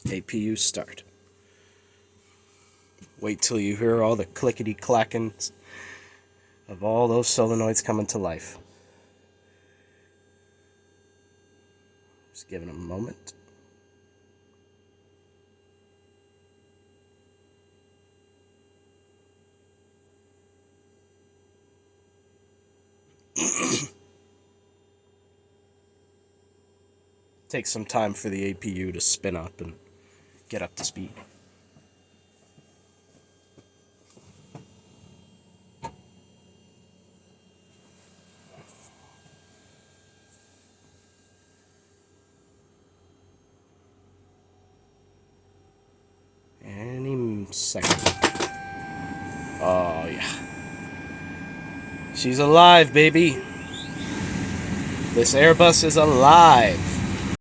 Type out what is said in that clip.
APU start. Wait till you hear all the clickety-clackings of all those solenoids coming to life. Just giving them a moment. Takes some time for the APU to spin up and get up to speed. Any second. Oh, yeah. She's alive, baby. This Airbus is alive.